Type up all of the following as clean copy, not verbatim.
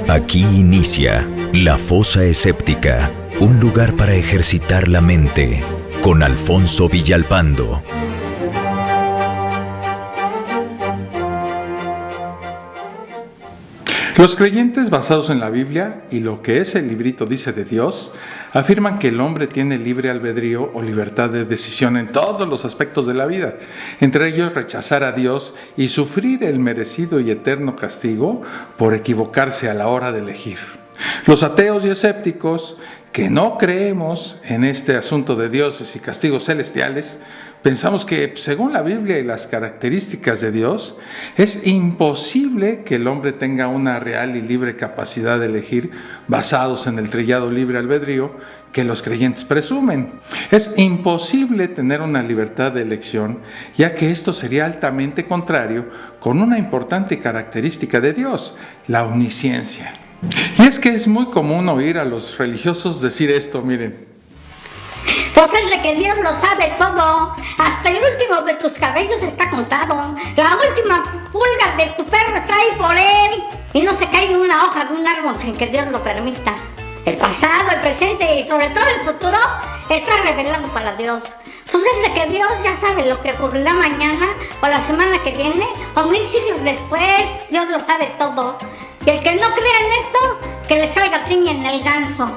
Aquí inicia La Fosa Escéptica, un lugar para ejercitar la mente, con Alfonso Villalpando. Los creyentes basados en la Biblia y lo que ese librito dice de Dios, afirman que el hombre tiene libre albedrío o libertad de decisión en todos los aspectos de la vida, entre ellos rechazar a Dios y sufrir el merecido y eterno castigo por equivocarse a la hora de elegir. Los ateos y escépticos, que no creemos en este asunto de dioses y castigos celestiales, pensamos que, según la Biblia y las características de Dios, es imposible que el hombre tenga una real y libre capacidad de elegir basados en el trillado libre albedrío que los creyentes presumen. Es imposible tener una libertad de elección, ya que esto sería altamente contrario con una importante característica de Dios, la omnisciencia. Y es que es muy común oír a los religiosos decir esto, miren. Pues es de que Dios lo sabe todo. Hasta el último de tus cabellos está contado. La última pulga de tu perro está ahí por él. Y no se cae una hoja de un árbol sin que Dios lo permita. El pasado, el presente y sobre todo el futuro está revelado para Dios. Pues es de que Dios ya sabe lo que ocurrirá mañana o la semana que viene o 1000 siglos después. Dios lo sabe todo. Y el que no crea en esto, que le salga triña en el ganso.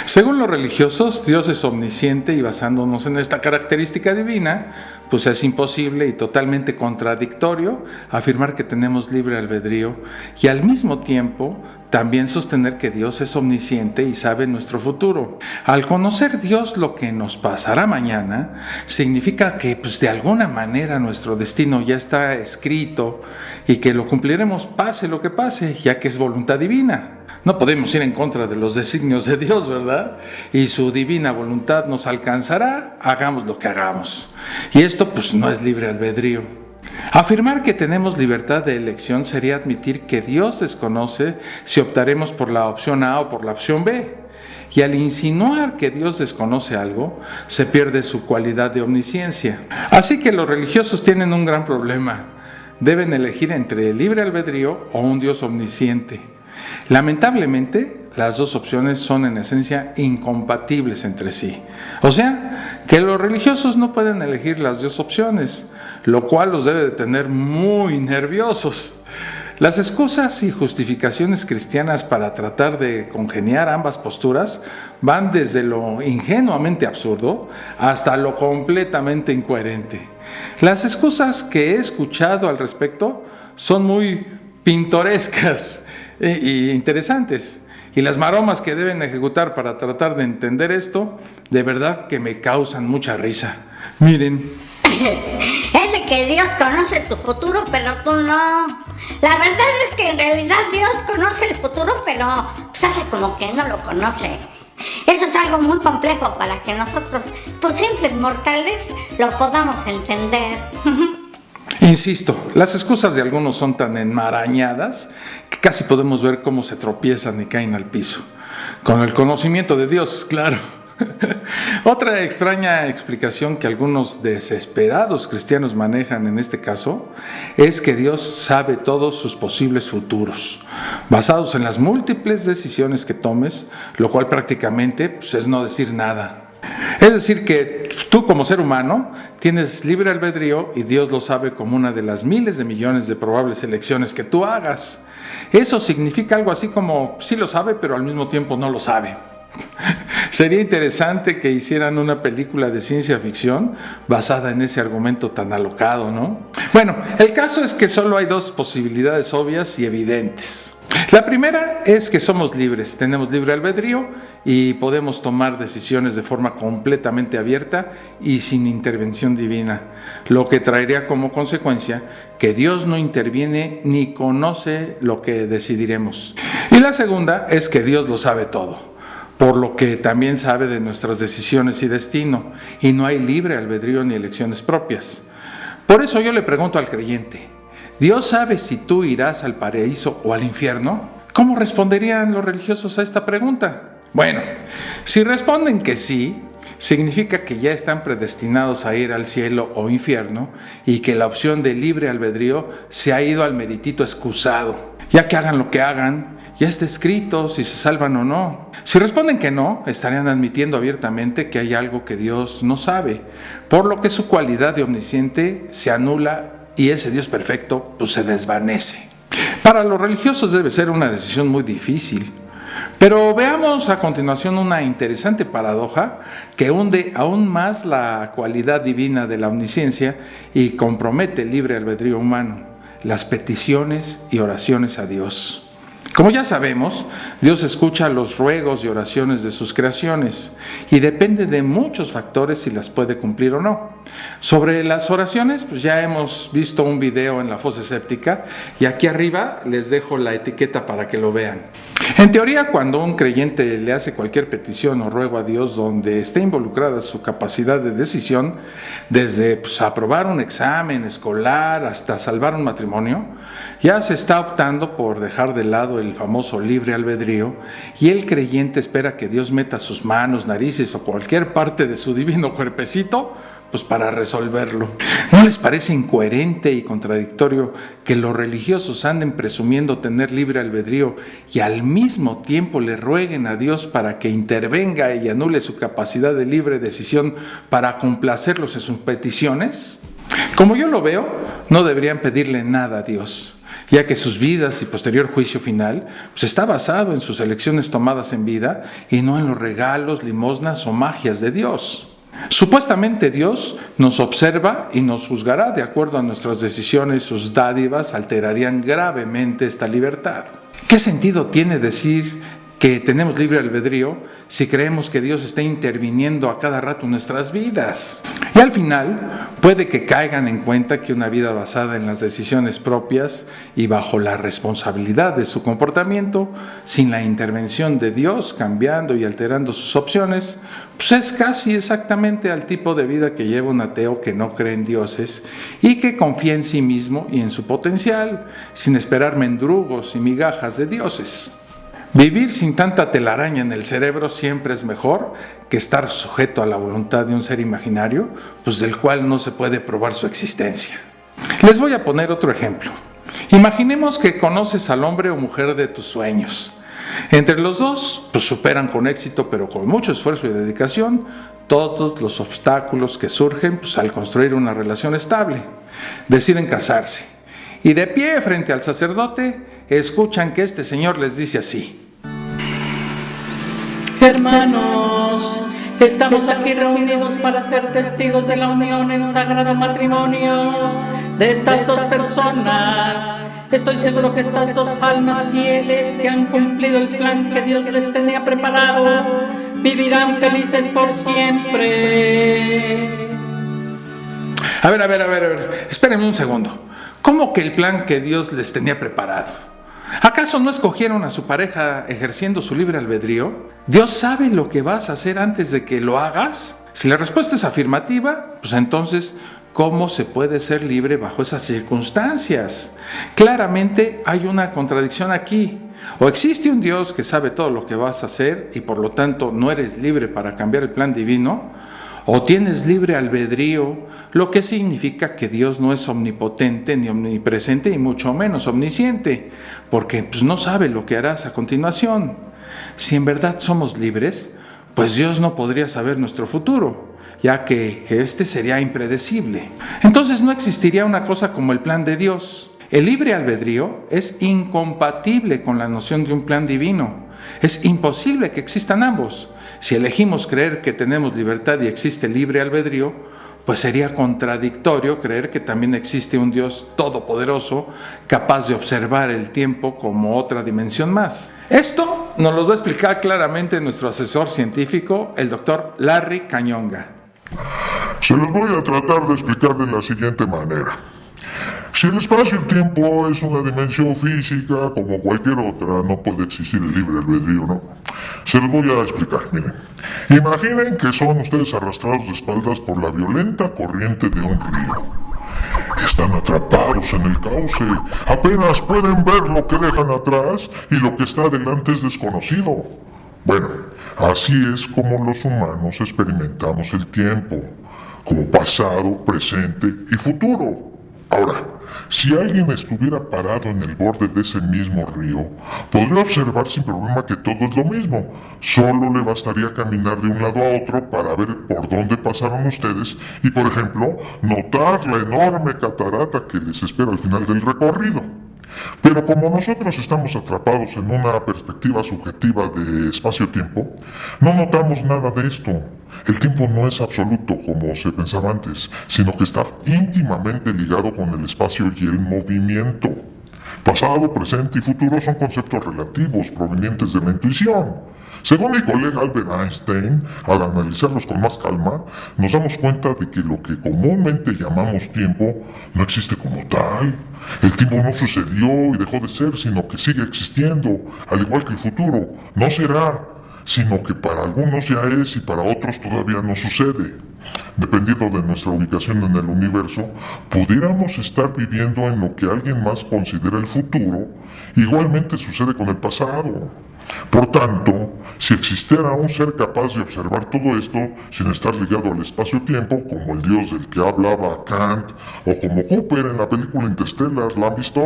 Según los religiosos, Dios es omnisciente y basándonos en esta característica divina, pues es imposible y totalmente contradictorio afirmar que tenemos libre albedrío y al mismo tiempo también sostener que Dios es omnisciente y sabe nuestro futuro. Al conocer Dios lo que nos pasará mañana, significa que de alguna manera nuestro destino ya está escrito y que lo cumpliremos pase lo que pase, ya que es voluntad divina. No podemos ir en contra de los designios de Dios, ¿verdad? Y su divina voluntad nos alcanzará, hagamos lo que hagamos. Y esto no es libre albedrío. Afirmar que tenemos libertad de elección sería admitir que Dios desconoce si optaremos por la opción A o por la opción B. Y al insinuar que Dios desconoce algo, se pierde su cualidad de omnisciencia. Así que los religiosos tienen un gran problema. Deben elegir entre el libre albedrío o un Dios omnisciente. Lamentablemente, las dos opciones son en esencia incompatibles entre sí. O sea, que los religiosos no pueden elegir las dos opciones, lo cual los debe de tener muy nerviosos. Las excusas y justificaciones cristianas para tratar de congeniar ambas posturas van desde lo ingenuamente absurdo hasta lo completamente incoherente. Las excusas que he escuchado al respecto son muy pintorescas e interesantes. Y las maromas que deben ejecutar para tratar de entender esto, de verdad que me causan mucha risa. Miren. Es de que Dios conoce tu futuro, pero tú no. La verdad es que en realidad Dios conoce el futuro, pero hace como que no lo conoce. Eso es algo muy complejo para que nosotros, simples mortales, lo podamos entender. Insisto, las excusas de algunos son tan enmarañadas que casi podemos ver cómo se tropiezan y caen al piso. Con el conocimiento de Dios, claro. Otra extraña explicación que algunos desesperados cristianos manejan en este caso es que Dios sabe todos sus posibles futuros, basados en las múltiples decisiones que tomes, lo cual prácticamente es no decir nada. Es decir que tú como ser humano tienes libre albedrío y Dios lo sabe como una de las miles de millones de probables elecciones que tú hagas. Eso significa algo así como sí lo sabe, pero al mismo tiempo no lo sabe. Sería interesante que hicieran una película de ciencia ficción basada en ese argumento tan alocado, ¿no? Bueno, el caso es que solo hay dos posibilidades obvias y evidentes. La primera es que somos libres, tenemos libre albedrío y podemos tomar decisiones de forma completamente abierta y sin intervención divina, lo que traería como consecuencia que Dios no interviene ni conoce lo que decidiremos. Y la segunda es que Dios lo sabe todo, por lo que también sabe de nuestras decisiones y destino, y no hay libre albedrío ni elecciones propias. Por eso yo le pregunto al creyente, ¿Dios sabe si tú irás al paraíso o al infierno? ¿Cómo responderían los religiosos a esta pregunta? Bueno, si responden que sí, significa que ya están predestinados a ir al cielo o infierno y que la opción de libre albedrío se ha ido al meritito excusado. ya que hagan lo que hagan, ya está escrito si se salvan o no. Si responden que no, estarían admitiendo abiertamente que hay algo que Dios no sabe, por lo que su cualidad de omnisciente se anula y ese Dios perfecto pues se desvanece. Para los religiosos debe ser una decisión muy difícil. Pero veamos a continuación una interesante paradoja que hunde aún más la cualidad divina de la omnisciencia y compromete el libre albedrío humano, las peticiones y oraciones a Dios. Como ya sabemos, Dios escucha los ruegos y oraciones de sus creaciones y depende de muchos factores si las puede cumplir o no. Sobre las oraciones, pues ya hemos visto un video en la fosa séptica y aquí arriba les dejo la etiqueta para que lo vean. En teoría, cuando un creyente le hace cualquier petición o ruego a Dios donde esté involucrada su capacidad de decisión, desde aprobar un examen escolar hasta salvar un matrimonio, ya se está optando por dejar de lado el famoso libre albedrío y el creyente espera que Dios meta sus manos, narices o cualquier parte de su divino cuerpecito para resolverlo. ¿No les parece incoherente y contradictorio que los religiosos anden presumiendo tener libre albedrío y al mismo tiempo le rueguen a Dios para que intervenga y anule su capacidad de libre decisión para complacerlos en sus peticiones? Como yo lo veo, no deberían pedirle nada a Dios, ya que sus vidas y posterior juicio final está basado en sus elecciones tomadas en vida y no en los regalos, limosnas o magias de Dios. Supuestamente Dios nos observa y nos juzgará de acuerdo a nuestras decisiones. Sus dádivas alterarían gravemente esta libertad. ¿Qué sentido tiene decir que tenemos libre albedrío si creemos que Dios está interviniendo a cada rato en nuestras vidas? Y al final puede que caigan en cuenta que una vida basada en las decisiones propias y bajo la responsabilidad de su comportamiento, sin la intervención de Dios cambiando y alterando sus opciones, es casi exactamente al tipo de vida que lleva un ateo que no cree en dioses y que confía en sí mismo y en su potencial, sin esperar mendrugos y migajas de dioses. Vivir sin tanta telaraña en el cerebro siempre es mejor que estar sujeto a la voluntad de un ser imaginario, del cual no se puede probar su existencia. Les voy a poner otro ejemplo. Imaginemos que conoces al hombre o mujer de tus sueños. Entre los dos, superan con éxito, pero con mucho esfuerzo y dedicación, todos los obstáculos que surgen al construir una relación estable. Deciden casarse. Y de pie frente al sacerdote, escuchan que este señor les dice así: Hermanos, estamos aquí reunidos para ser testigos de la unión en sagrado matrimonio de estas dos personas. Estoy seguro que estas dos almas fieles que han cumplido el plan que Dios les tenía preparado vivirán felices por siempre. A ver, espérenme un segundo. ¿Cómo que el plan que Dios les tenía preparado? ¿Acaso no escogieron a su pareja ejerciendo su libre albedrío? ¿Dios sabe lo que vas a hacer antes de que lo hagas? Si la respuesta es afirmativa, entonces, ¿cómo se puede ser libre bajo esas circunstancias? Claramente hay una contradicción aquí. O existe un Dios que sabe todo lo que vas a hacer y por lo tanto no eres libre para cambiar el plan divino, o tienes libre albedrío, lo que significa que Dios no es omnipotente ni omnipresente y mucho menos omnisciente, porque no sabe lo que harás a continuación. Si en verdad somos libres, Dios no podría saber nuestro futuro, ya que este sería impredecible. Entonces no existiría una cosa como el plan de Dios. El libre albedrío es incompatible con la noción de un plan divino. Es imposible que existan ambos. Si elegimos creer que tenemos libertad y existe libre albedrío, sería contradictorio creer que también existe un Dios todopoderoso capaz de observar el tiempo como otra dimensión más. Esto nos lo va a explicar claramente nuestro asesor científico, el doctor Larry Cañonga. Se los voy a tratar de explicar de la siguiente manera. Si el espacio y el tiempo es una dimensión física como cualquier otra, no puede existir el libre albedrío, ¿no? Se los voy a explicar, miren. Imaginen que son ustedes arrastrados de espaldas por la violenta corriente de un río. Están atrapados en el cauce, apenas pueden ver lo que dejan atrás y lo que está adelante es desconocido. Bueno, así es como los humanos experimentamos el tiempo, como pasado, presente y futuro. Ahora, si alguien estuviera parado en el borde de ese mismo río, podría observar sin problema que todo es lo mismo. Solo le bastaría caminar de un lado a otro para ver por dónde pasaron ustedes y, por ejemplo, notar la enorme catarata que les espera al final del recorrido. Pero como nosotros estamos atrapados en una perspectiva subjetiva de espacio-tiempo, no notamos nada de esto. El tiempo no es absoluto como se pensaba antes, sino que está íntimamente ligado con el espacio y el movimiento. Pasado, presente y futuro son conceptos relativos provenientes de la intuición. Según mi colega Albert Einstein, al analizarlos con más calma, nos damos cuenta de que lo que comúnmente llamamos tiempo no existe como tal. El tiempo no sucedió y dejó de ser, sino que sigue existiendo, al igual que el futuro. No será, sino que para algunos ya es y para otros todavía no sucede. Dependiendo de nuestra ubicación en el universo, pudiéramos estar viviendo en lo que alguien más considera el futuro. Igualmente sucede con el pasado. Por tanto, si existiera un ser capaz de observar todo esto sin estar ligado al espacio-tiempo, como el dios del que hablaba Kant, o como Cooper en la película Interstellar, ¿la han visto?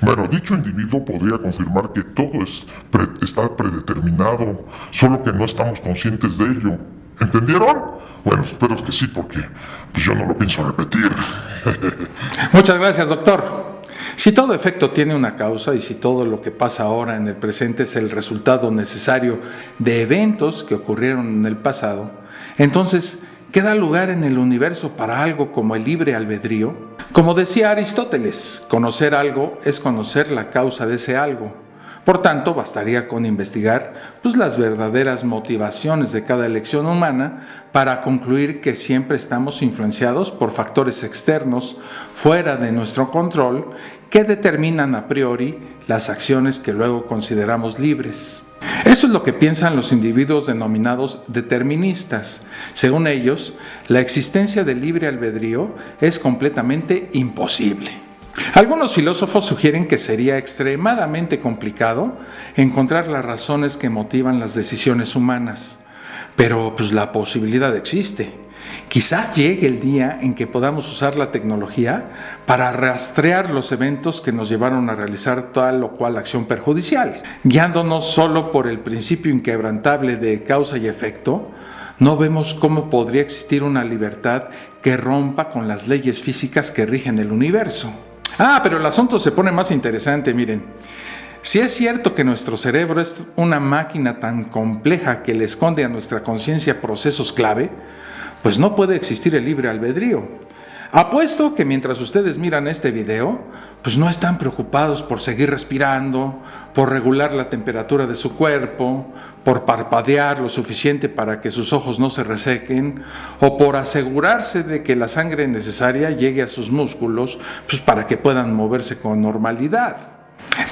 Bueno, dicho individuo podría confirmar que todo está predeterminado, solo que no estamos conscientes de ello. ¿Entendieron? Bueno, espero que sí, porque yo no lo pienso repetir. Muchas gracias, doctor. Si todo efecto tiene una causa y si todo lo que pasa ahora en el presente es el resultado necesario de eventos que ocurrieron en el pasado, entonces, ¿qué da lugar en el universo para algo como el libre albedrío? Como decía Aristóteles, conocer algo es conocer la causa de ese algo. Por tanto, bastaría con investigar las verdaderas motivaciones de cada elección humana para concluir que siempre estamos influenciados por factores externos fuera de nuestro control que determinan a priori las acciones que luego consideramos libres. Eso es lo que piensan los individuos denominados deterministas. Según ellos, la existencia del libre albedrío es completamente imposible. Algunos filósofos sugieren que sería extremadamente complicado encontrar las razones que motivan las decisiones humanas, pero la posibilidad existe. Quizás llegue el día en que podamos usar la tecnología para rastrear los eventos que nos llevaron a realizar tal o cual acción perjudicial. Guiándonos solo por el principio inquebrantable de causa y efecto, no vemos cómo podría existir una libertad que rompa con las leyes físicas que rigen el universo. Pero el asunto se pone más interesante, miren. Si es cierto que nuestro cerebro es una máquina tan compleja que le esconde a nuestra conciencia procesos clave, pues no puede existir el libre albedrío. Apuesto que mientras ustedes miran este video, no están preocupados por seguir respirando, por regular la temperatura de su cuerpo, por parpadear lo suficiente para que sus ojos no se resequen, o por asegurarse de que la sangre necesaria llegue a sus músculos, para que puedan moverse con normalidad.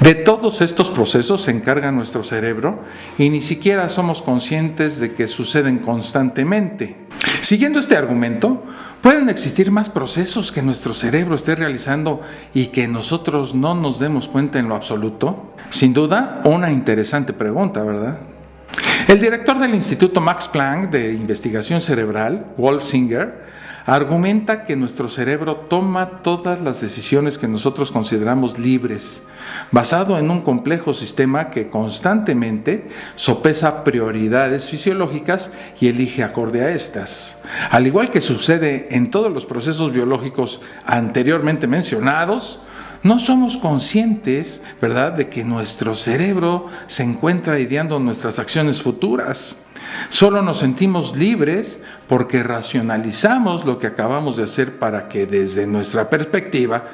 De todos estos procesos se encarga nuestro cerebro y ni siquiera somos conscientes de que suceden constantemente. Siguiendo este argumento, ¿pueden existir más procesos que nuestro cerebro esté realizando y que nosotros no nos demos cuenta en lo absoluto? Sin duda, una interesante pregunta, ¿verdad? El director del Instituto Max Planck de Investigación Cerebral, Wolf Singer, argumenta que nuestro cerebro toma todas las decisiones que nosotros consideramos libres, basado en un complejo sistema que constantemente sopesa prioridades fisiológicas y elige acorde a estas. Al igual que sucede en todos los procesos biológicos anteriormente mencionados, no somos conscientes, ¿verdad?, de que nuestro cerebro se encuentra ideando nuestras acciones futuras. Solo nos sentimos libres porque racionalizamos lo que acabamos de hacer para que desde nuestra perspectiva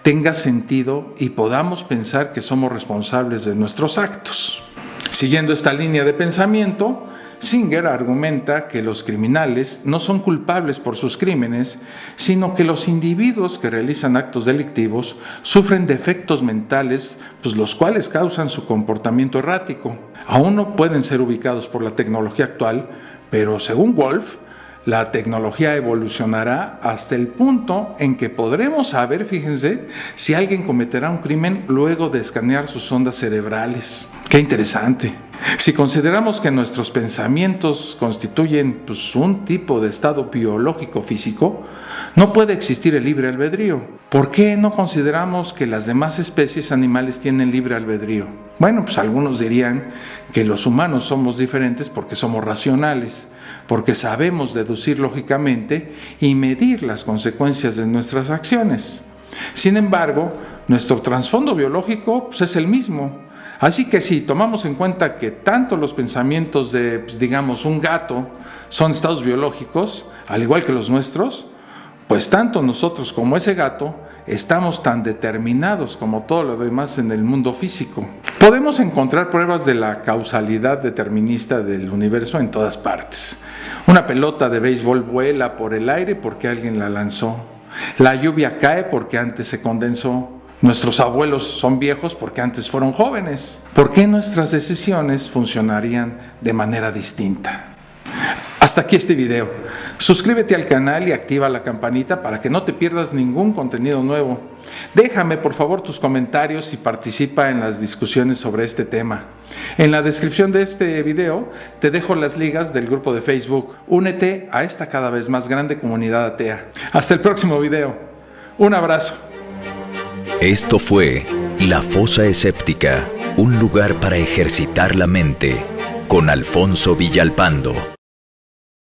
tenga sentido y podamos pensar que somos responsables de nuestros actos. Siguiendo esta línea de pensamiento, Singer argumenta que los criminales no son culpables por sus crímenes, sino que los individuos que realizan actos delictivos sufren defectos mentales, los cuales causan su comportamiento errático. Aún no pueden ser ubicados por la tecnología actual, pero según Wolf, la tecnología evolucionará hasta el punto en que podremos saber, fíjense, si alguien cometerá un crimen luego de escanear sus ondas cerebrales. ¡Qué interesante! Si consideramos que nuestros pensamientos constituyen un tipo de estado biológico físico, no puede existir el libre albedrío. ¿Por qué no consideramos que las demás especies animales tienen libre albedrío? Bueno, algunos dirían que los humanos somos diferentes porque somos racionales, porque sabemos deducir lógicamente y medir las consecuencias de nuestras acciones. Sin embargo, nuestro trasfondo biológico es el mismo. Así que si tomamos en cuenta que tanto los pensamientos de, un gato son estados biológicos, al igual que los nuestros, pues tanto nosotros como ese gato estamos tan determinados como todo lo demás en el mundo físico. Podemos encontrar pruebas de la causalidad determinista del universo en todas partes. Una pelota de béisbol vuela por el aire porque alguien la lanzó. La lluvia cae porque antes se condensó. Nuestros abuelos son viejos porque antes fueron jóvenes. ¿Por qué nuestras decisiones funcionarían de manera distinta? Hasta aquí este video. Suscríbete al canal y activa la campanita para que no te pierdas ningún contenido nuevo. Déjame por favor tus comentarios y participa en las discusiones sobre este tema. En la descripción de este video te dejo las ligas del grupo de Facebook. Únete a esta cada vez más grande comunidad atea. Hasta el próximo video. Un abrazo. Esto fue La Fosa Escéptica, un lugar para ejercitar la mente, con Alfonso Villalpando.